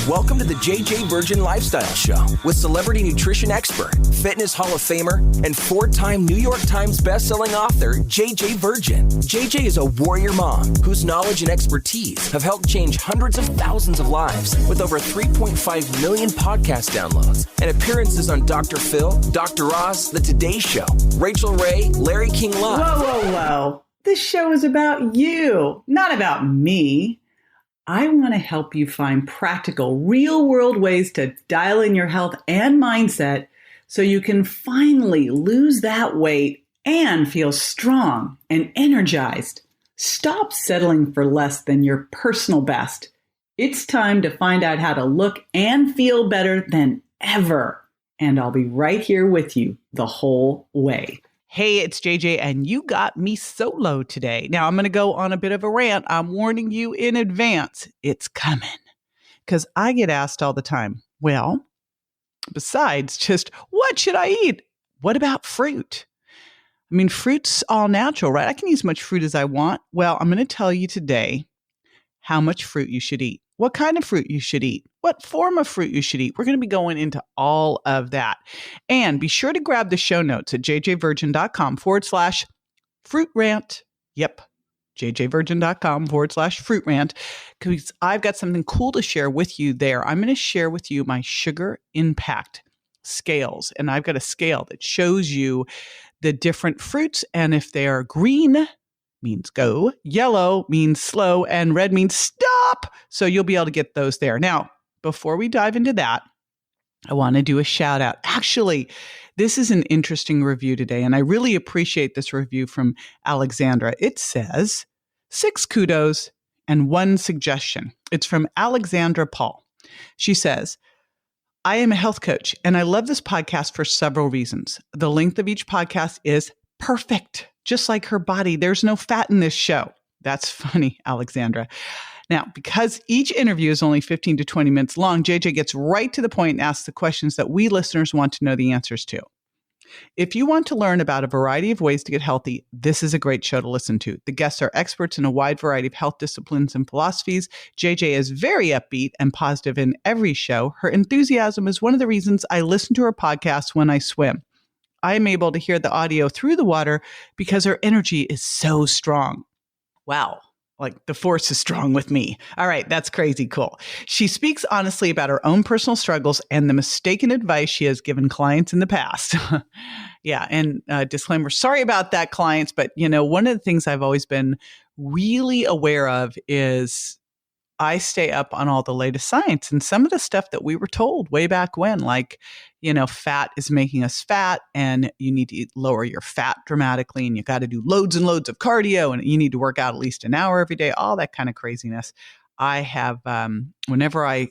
Welcome to the JJ Virgin Lifestyle Show with celebrity nutrition expert, fitness Hall of Famer, and 4-time New York Times bestselling author, JJ Virgin. JJ is a warrior mom whose knowledge and expertise have helped change hundreds of thousands of lives with over 3.5 million podcast downloads and appearances on Dr. Phil, Dr. Oz, The Today Show, Rachel Ray, Larry King Live. Whoa. This show is about you, not about me. I want to help you find practical, real-world ways to dial in your health and mindset so you can finally lose that weight and feel strong and energized. Stop settling for less than your personal best. It's time to find out how to look and feel better than ever. And I'll be right here with you the whole way. Hey, it's JJ, and you got me solo today. Now, I'm going to go on a bit of a rant. I'm warning you in advance. It's coming. Because I get asked all the time, well, besides just, what should I eat? What about fruit? I mean, fruit's all natural, right? I can eat as much fruit as I want. Well, I'm going to tell you today how much fruit you should eat, what kind of fruit you should eat, what form of fruit you should eat. We're going to be going into all of that. And be sure to grab the show notes at jjvirgin.com/fruit rant. Yep, jjvirgin.com/fruit rant, because I've got something cool to share with you there. I'm going to share with you my sugar impact scales. And I've got a scale that shows you the different fruits. And if they are green, means go, yellow means slow, and red means stop. So you'll be able to get those there. Now, before we dive into that, I want to do a shout out. Actually, this is an interesting review today, and I really appreciate this review from Alexandra. It says 6 kudos and 1 suggestion. It's from Alexandra Paul. She says, I am a health coach, and I love this podcast for several reasons. The length of each podcast is perfect. Just like her body, there's no fat in this show. That's funny, Alexandra. Now, because each interview is only 15 to 20 minutes long, JJ gets right to the point and asks the questions that we listeners want to know the answers to. If you want to learn about a variety of ways to get healthy, this is a great show to listen to. The guests are experts in a wide variety of health disciplines and philosophies. JJ is very upbeat and positive in every show. Her enthusiasm is one of the reasons I listen to her podcast when I swim. I am able to hear the audio through the water because her energy is so strong. Wow. Like the force is strong with me. All right. That's crazy cool. She speaks honestly about her own personal struggles and the mistaken advice she has given clients in the past. Yeah. And disclaimer, sorry about that, clients. But, one of the things I've always been really aware of is I stay up on all the latest science and some of the stuff that we were told way back when, like, fat is making us fat and you need to lower your fat dramatically and you got to do loads and loads of cardio and you need to work out at least an hour every day, all that kind of craziness. I have, whenever I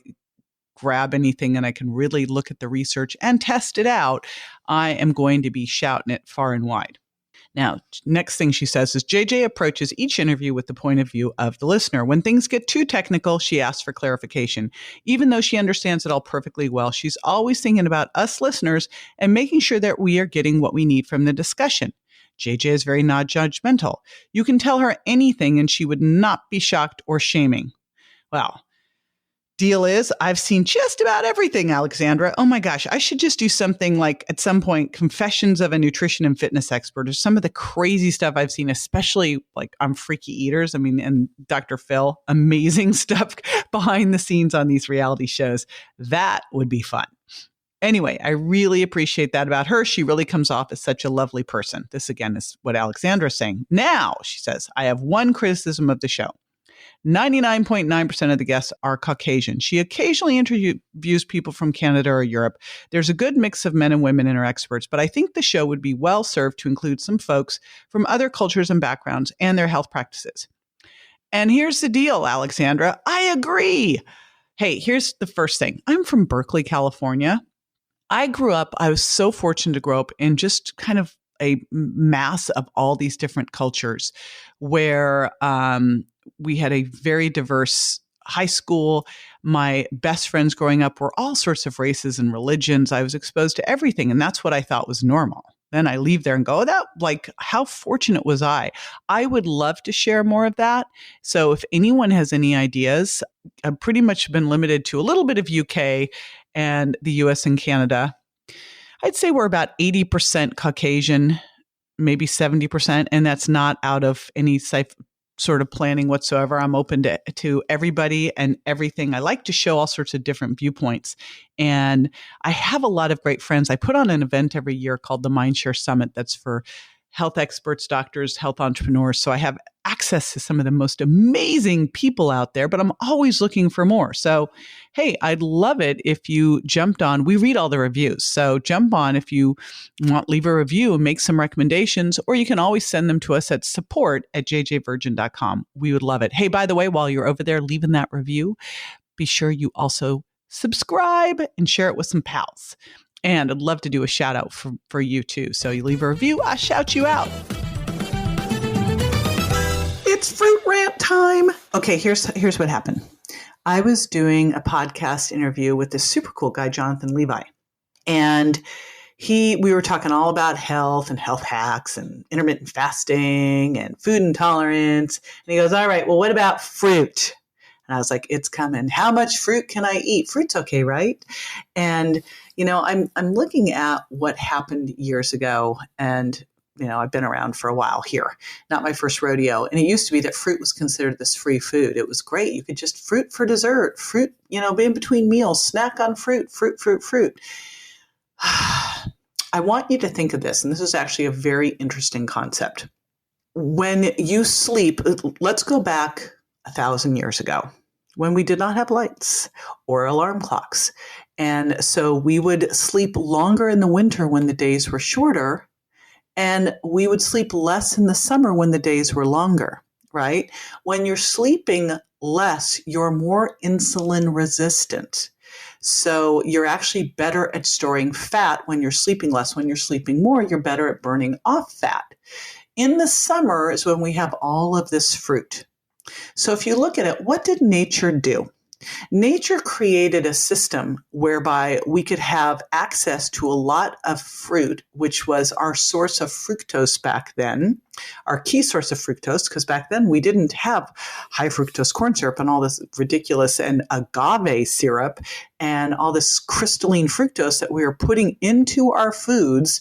grab anything and I can really look at the research and test it out, I am going to be shouting it far and wide. Now, next thing she says is JJ approaches each interview with the point of view of the listener. When things get too technical, she asks for clarification. Even though she understands it all perfectly well, she's always thinking about us listeners and making sure that we are getting what we need from the discussion. JJ is very non-judgmental. You can tell her anything and she would not be shocked or shaming. Well, deal is, I've seen just about everything, Alexandra. Oh my gosh, I should just do something like at some point, Confessions of a Nutrition and Fitness Expert, or some of the crazy stuff I've seen, especially like on Freaky Eaters. I mean, and Dr. Phil, amazing stuff behind the scenes on these reality shows. That would be fun. Anyway, I really appreciate that about her. She really comes off as such a lovely person. This again is what Alexandra is saying. Now, she says, I have one criticism of the show. 99.9% of the guests are Caucasian. She occasionally interviews people from Canada or Europe. There's a good mix of men and women in her experts, but I think the show would be well served to include some folks from other cultures and backgrounds and their health practices. And here's the deal, Alexandra. I agree. Hey, here's the first thing. I'm from Berkeley, California. I was so fortunate to grow up in just kind of a mass of all these different cultures where we had a very diverse high school. My best friends growing up were all sorts of races and religions. I was exposed to everything, and that's what I thought was normal. Then I leave there and go, how fortunate was I? I would love to share more of that. So if anyone has any ideas, pretty much been limited to a little bit of UK and the US and Canada. I'd say we're about 80% Caucasian, maybe 70%, and that's not out of any sort of planning whatsoever. I'm open to everybody and everything. I like to show all sorts of different viewpoints. And I have a lot of great friends. I put on an event every year called the Mindshare Summit that's for health experts, doctors, health entrepreneurs. So I have access to some of the most amazing people out there, but I'm always looking for more. So, hey, I'd love it if you jumped on. We read all the reviews. So jump on if you want, leave a review and make some recommendations, or you can always send them to us at support@jjvirgin.com. We would love it. Hey, by the way, while you're over there leaving that review, be sure you also subscribe and share it with some pals. And I'd love to do a shout out for you too. So you leave a review, I shout you out. It's fruit rant time. Okay, here's what happened. I was doing a podcast interview with this super cool guy, Jonathan Levi. And we were talking all about health and health hacks and intermittent fasting and food intolerance. And he goes, all right, well, what about fruit? And I was like, it's coming. How much fruit can I eat? Fruit's okay, right? And, I'm looking at what happened years ago, and, I've been around for a while here, not my first rodeo. And it used to be that fruit was considered this free food. It was great. You could just fruit for dessert, fruit, be in between meals, snack on fruit. I want you to think of this, and this is actually a very interesting concept. When you sleep, let's go back 1,000 years ago when we did not have lights or alarm clocks. And so we would sleep longer in the winter when the days were shorter, and we would sleep less in the summer when the days were longer, right? When you're sleeping less, you're more insulin resistant. So you're actually better at storing fat when you're sleeping less. When you're sleeping more, you're better at burning off fat. In the summer is when we have all of this fruit. So if you look at it, what did nature do? Nature created a system whereby we could have access to a lot of fruit, which was our source of fructose back then, our key source of fructose, because back then we didn't have high fructose corn syrup and all this ridiculous and agave syrup and all this crystalline fructose that we were putting into our foods,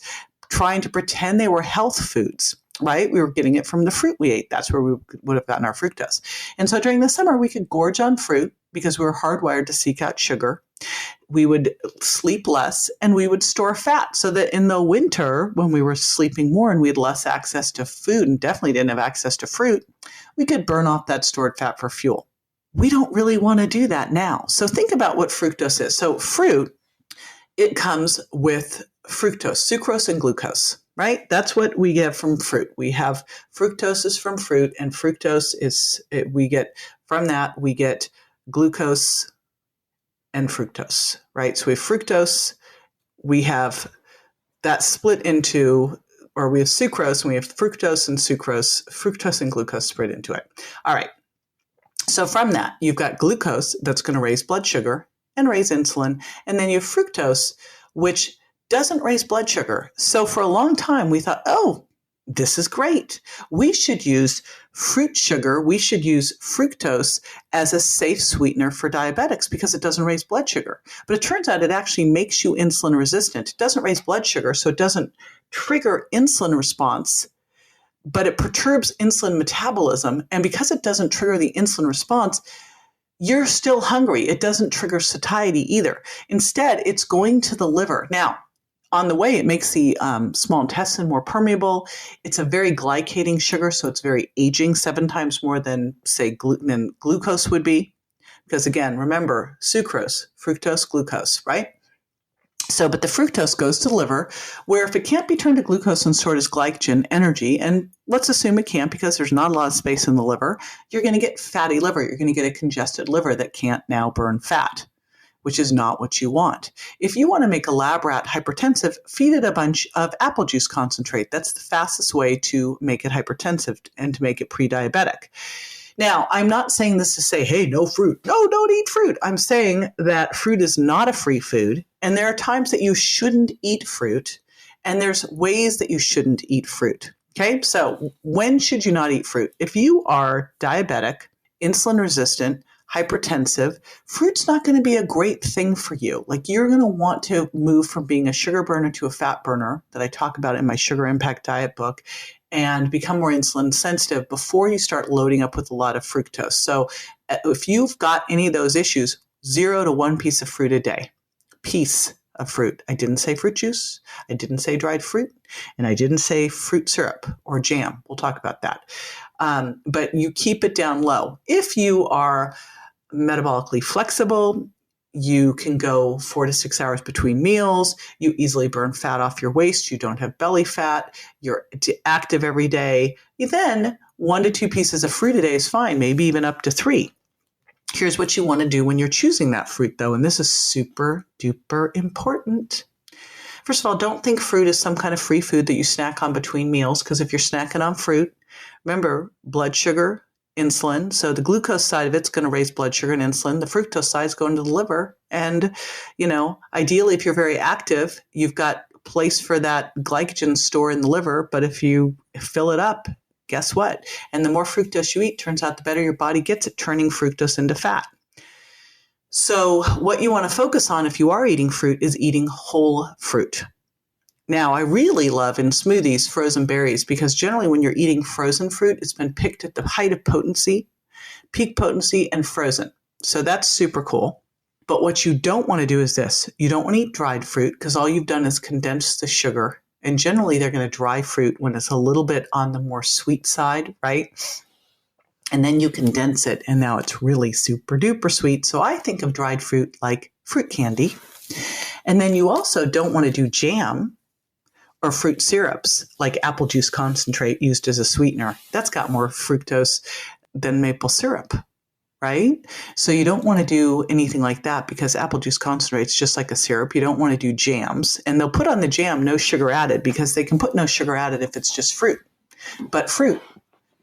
trying to pretend they were health foods. Right? We were getting it from the fruit we ate. That's where we would have gotten our fructose. And so during the summer, we could gorge on fruit because we were hardwired to seek out sugar. We would sleep less and we would store fat so that in the winter, when we were sleeping more and we had less access to food and definitely didn't have access to fruit, we could burn off that stored fat for fuel. We don't really want to do that now. So think about what fructose is. So fruit, it comes with fructose, sucrose, and glucose. Right? That's what we get from fruit. We have fructose from fruit, and fructose we get glucose and fructose, right? So we have fructose, we have that split into, or we have sucrose, and we have fructose and glucose split into it. All right. So from that, you've got glucose that's going to raise blood sugar and raise insulin, and then you have fructose, which doesn't raise blood sugar. So for a long time, we thought, oh, this is great. We should use fruit sugar. We should use fructose as a safe sweetener for diabetics because it doesn't raise blood sugar. But it turns out it actually makes you insulin resistant. It doesn't raise blood sugar, so it doesn't trigger insulin response, but it perturbs insulin metabolism. And because it doesn't trigger the insulin response, you're still hungry. It doesn't trigger satiety either. Instead, it's going to the liver. Now, on the way, it makes the small intestine more permeable. It's a very glycating sugar, so it's very aging, 7 times more than, say, than glucose would be. Because again, remember, sucrose, fructose, glucose, right? So, but the fructose goes to the liver, where if it can't be turned to glucose and stored as glycogen energy, and let's assume it can't because there's not a lot of space in the liver, you're going to get fatty liver. You're going to get a congested liver that can't now burn fat, which is not what you want. If you want to make a lab rat hypertensive, feed it a bunch of apple juice concentrate. That's the fastest way to make it hypertensive and to make it pre-diabetic. Now, I'm not saying this to say, hey, no fruit. No, don't eat fruit. I'm saying that fruit is not a free food, and there are times that you shouldn't eat fruit, and there's ways that you shouldn't eat fruit. Okay, so when should you not eat fruit? If you are diabetic, insulin resistant, hypertensive, fruit's not going to be a great thing for you. Like, you're going to want to move from being a sugar burner to a fat burner that I talk about in my Sugar Impact Diet book, and become more insulin sensitive before you start loading up with a lot of fructose. So if you've got any of those issues, 0 to 1 piece of fruit a day. Piece of fruit. I didn't say fruit juice. I didn't say dried fruit. And I didn't say fruit syrup or jam. We'll talk about that. But you keep it down low. If you are metabolically flexible, you can go 4 to 6 hours between meals. You easily burn fat off your waist. You don't have belly fat. You're active every day. Then 1 to 2 pieces of fruit a day is fine, maybe even up to 3. Here's what you want to do when you're choosing that fruit, though, and this is super duper important. First of all, don't think fruit is some kind of free food that you snack on between meals, because if you're snacking on fruit, remember, blood sugar, insulin. So the glucose side of it's going to raise blood sugar and insulin. The fructose side is going to the liver. And, ideally, if you're very active, you've got a place for that glycogen store in the liver. But if you fill it up, guess what? And the more fructose you eat, turns out the better your body gets at turning fructose into fat. So what you want to focus on if you are eating fruit is eating whole fruit. Now, I really love in smoothies frozen berries, because generally when you're eating frozen fruit, it's been picked at the height of potency, peak potency, and frozen. So that's super cool. But what you don't want to do is this. You don't want to eat dried fruit, because all you've done is condense the sugar. And generally they're going to dry fruit when it's a little bit on the more sweet side, right? And then you condense it, and now it's really super duper sweet. So I think of dried fruit like fruit candy. And then you also don't want to do jam or fruit syrups like apple juice concentrate used as a sweetener. That's got more fructose than maple syrup, right? So you don't want to do anything like that, because apple juice concentrate is just like a syrup. You don't want to do jams. And they'll put on the jam no sugar added, because they can put no sugar added if it's just fruit. But fruit,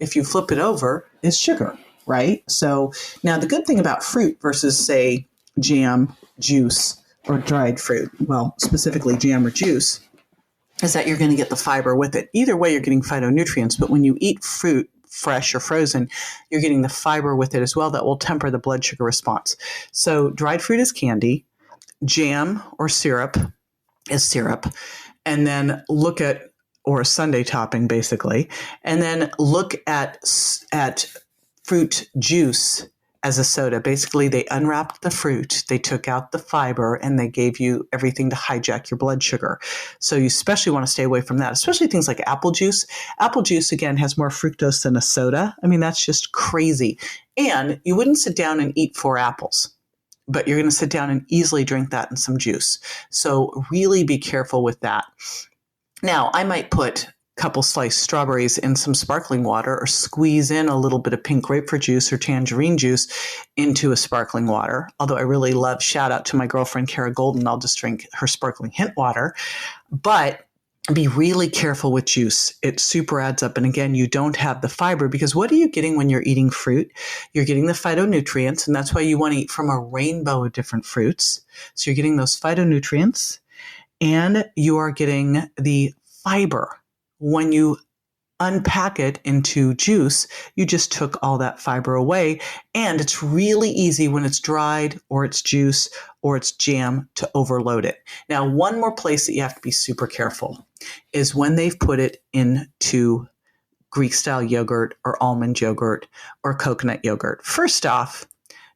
if you flip it over, is sugar, right? So now the good thing about fruit versus, say, jam, juice, or dried fruit, well, specifically jam or juice, is that you're going to get the fiber with it. Either way, you're getting phytonutrients, but when you eat fruit, fresh or frozen, you're getting the fiber with it as well that will temper the blood sugar response. So dried fruit is candy, jam or syrup is syrup, and then look at, or a sundae topping basically, and then look at fruit juice as a soda. Basically, they unwrapped the fruit, they took out the fiber, and they gave you everything to hijack your blood sugar. So you especially want to stay away from that, especially things like apple juice. Apple juice, again, has more fructose than a soda. I mean, that's just crazy. And you wouldn't sit down and eat 4 apples, but you're going to sit down and easily drink that in some juice. So really be careful with that. Now, I might put couple sliced strawberries in some sparkling water, or squeeze in a little bit of pink grapefruit juice or tangerine juice into a sparkling water. Although I really love, shout out to my girlfriend, Kara Golden, I'll just drink her sparkling hint water. But be really careful with juice. It super adds up. And again, you don't have the fiber, because what are you getting when you're eating fruit? You're getting the phytonutrients, and that's why you want to eat from a rainbow of different fruits. So you're getting those phytonutrients, and you are getting the fiber. When you unpack it into juice, you just took all that fiber away. And it's really easy when it's dried or it's juice or it's jam to overload it. Now, one more place that you have to be super careful is when they've put it into Greek style yogurt or almond yogurt or coconut yogurt. First off,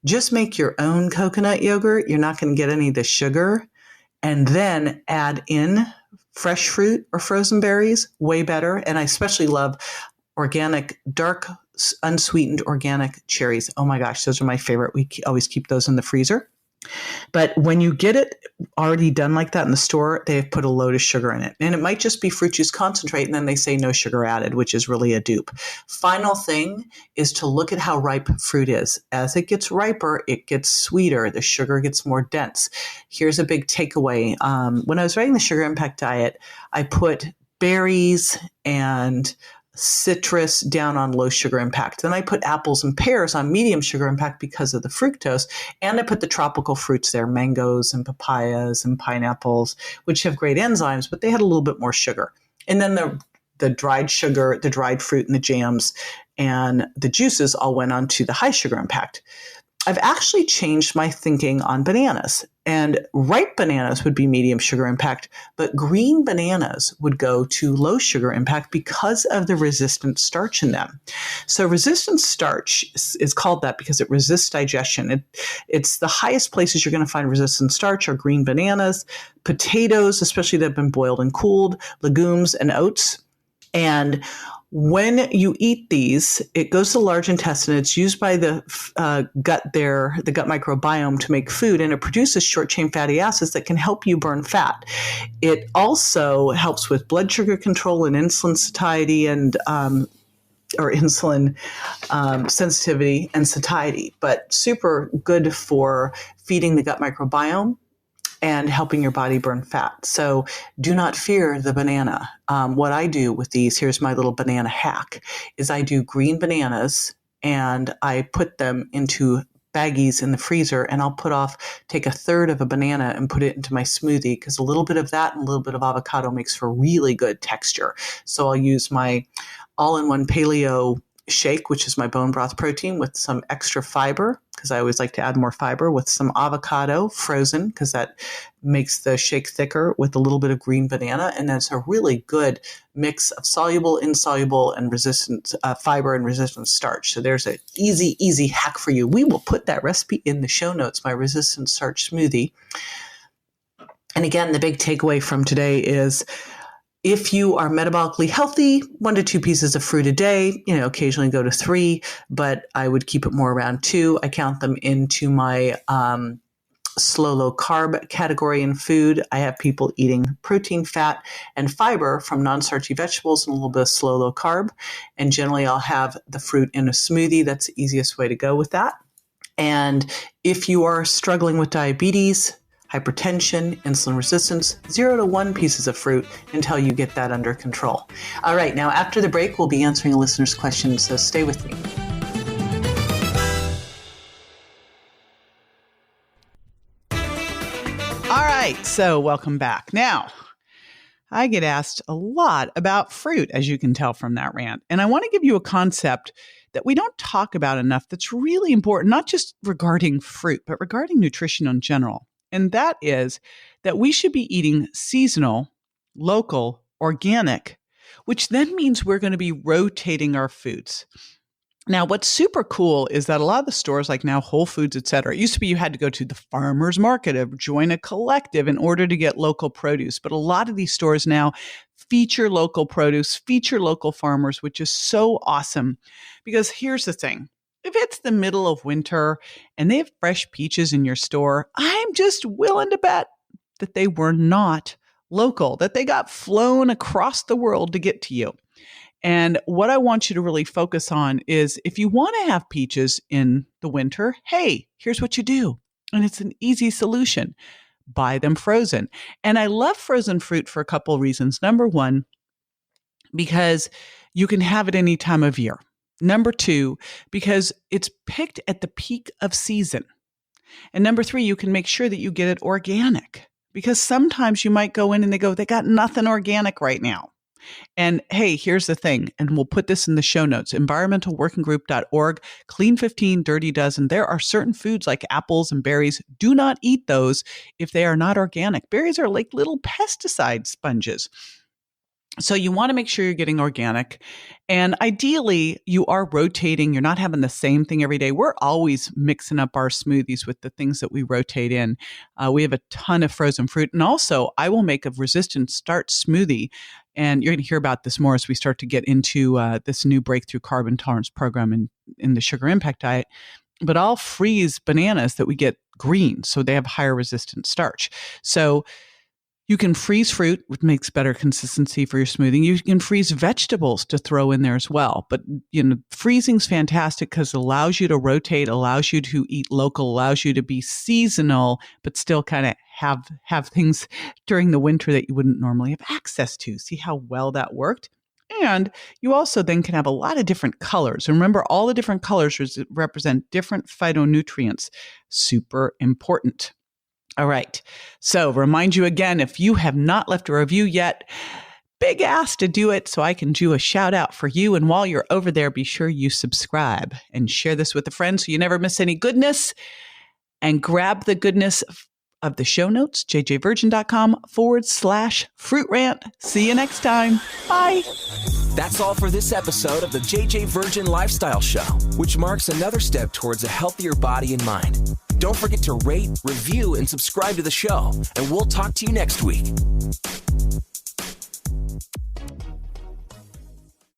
just make your own coconut yogurt. You're not going to get any of the sugar. And then add in fresh fruit or frozen berries, way better. And I especially love organic, dark, unsweetened organic cherries. Oh my gosh, those are my favorite. We always keep those in the freezer. But when you get it already done like that in the store, they've put a load of sugar in it. And it might just be fruit juice concentrate, and then they say no sugar added, which is really a dupe. Final thing is to look at how ripe fruit is. As it gets riper, it gets sweeter. The sugar gets more dense. Here's a big takeaway. When I was writing the Sugar Impact Diet, I put berries and citrus down on low sugar impact. Then I put apples and pears on medium sugar impact because of the fructose. And I put the tropical fruits there, mangoes and papayas and pineapples, which have great enzymes, but they had a little bit more sugar. And then the dried sugar, the dried fruit and the jams and the juices all went on to the high sugar impact. I've actually changed my thinking on bananas. And ripe bananas would be medium sugar impact, but green bananas would go to low sugar impact because of the resistant starch in them. So resistant starch is called that because it resists digestion. It's the highest places you're going to find resistant starch are green bananas, potatoes, especially that have been boiled and cooled, legumes, and oats. And when you eat these, it goes to the large intestine. It's used by the gut there, the gut microbiome to make food, and it produces short-chain fatty acids that can help you burn fat. It also helps with blood sugar control and insulin satiety and or insulin sensitivity and satiety, but super good for feeding the gut microbiome and helping your body burn fat. So do not fear the banana. What I do with these, here's my little banana hack, is I do green bananas and I put them into baggies in the freezer, and I'll take a third of a banana and put it into my smoothie, because a little bit of that and a little bit of avocado makes for really good texture. So I'll use my all-in-one paleo shake, which is my bone broth protein, with some extra fiber, because I always like to add more fiber, with some avocado frozen, because that makes the shake thicker, with a little bit of green banana. And that's a really good mix of soluble, insoluble, and resistant fiber and resistant starch. So there's an easy hack for you. We will put that recipe in the show notes, my resistant starch smoothie. And again, the big takeaway from today is, if you are metabolically healthy, 1 to 2 pieces of fruit a day, occasionally go to 3, but I would keep it more around 2. I count them into my slow, low carb category in food. I have people eating protein, fat, and fiber from non-starchy vegetables and a little bit of slow, low carb. And generally I'll have the fruit in a smoothie. That's the easiest way to go with that. And if you are struggling with diabetes, hypertension, insulin resistance, 0 to 1 pieces of fruit until you get that under control. All right, now after the break, we'll be answering a listener's questions, so stay with me. All right, so welcome back. Now, I get asked a lot about fruit, as you can tell from that rant, and I want to give you a concept that we don't talk about enough that's really important, not just regarding fruit, but regarding nutrition in general. And that is that we should be eating seasonal, local, organic, which then means we're going to be rotating our foods. Now, what's super cool is that a lot of the stores, like now Whole Foods, et cetera, it used to be you had to go to the farmer's market or join a collective in order to get local produce. But a lot of these stores now feature local produce, feature local farmers, which is so awesome. Because here's the thing. If it's the middle of winter and they have fresh peaches in your store, I'm just willing to bet that they were not local, that they got flown across the world to get to you. And what I want you to really focus on is, if you want to have peaches in the winter, hey, here's what you do. And it's an easy solution. Buy them frozen. And I love frozen fruit for a couple of reasons. Number one, because you can have it any time of year. Number two, because it's picked at the peak of season. And number three, you can make sure that you get it organic, because sometimes you might go in and they got nothing organic right now. And hey, here's the thing, and we'll put this in the show notes, environmentalworkinggroup.org, clean 15, dirty dozen. There are certain foods like apples and berries. Do not eat those if they are not organic. Berries are like little pesticide sponges. So you want to make sure you're getting organic. And ideally, you are rotating. You're not having the same thing every day. We're always mixing up our smoothies with the things that we rotate in. We have a ton of frozen fruit. And also, I will make a resistant starch smoothie. And you're going to hear about this more as we start to get into this new breakthrough carb intolerance program in the sugar impact diet. But I'll freeze bananas that we get green, so they have higher resistant starch. So you can freeze fruit, which makes better consistency for your smoothie. You can freeze vegetables to throw in there as well. But freezing's fantastic because it allows you to rotate, allows you to eat local, allows you to be seasonal, but still kind of have things during the winter that you wouldn't normally have access to. See how well that worked? And you also then can have a lot of different colors. And remember, all the different colors represent different phytonutrients. Super important. All right. So remind you again, if you have not left a review yet, big ask to do it so I can do a shout out for you. And while you're over there, be sure you subscribe and share this with a friend so you never miss any goodness. And grab the goodness of the show notes, jjvirgin.com/fruit rant. See you next time. Bye. That's all for this episode of the JJ Virgin Lifestyle Show, which marks another step towards a healthier body and mind. Don't forget to rate, review, and subscribe to the show, and we'll talk to you next week.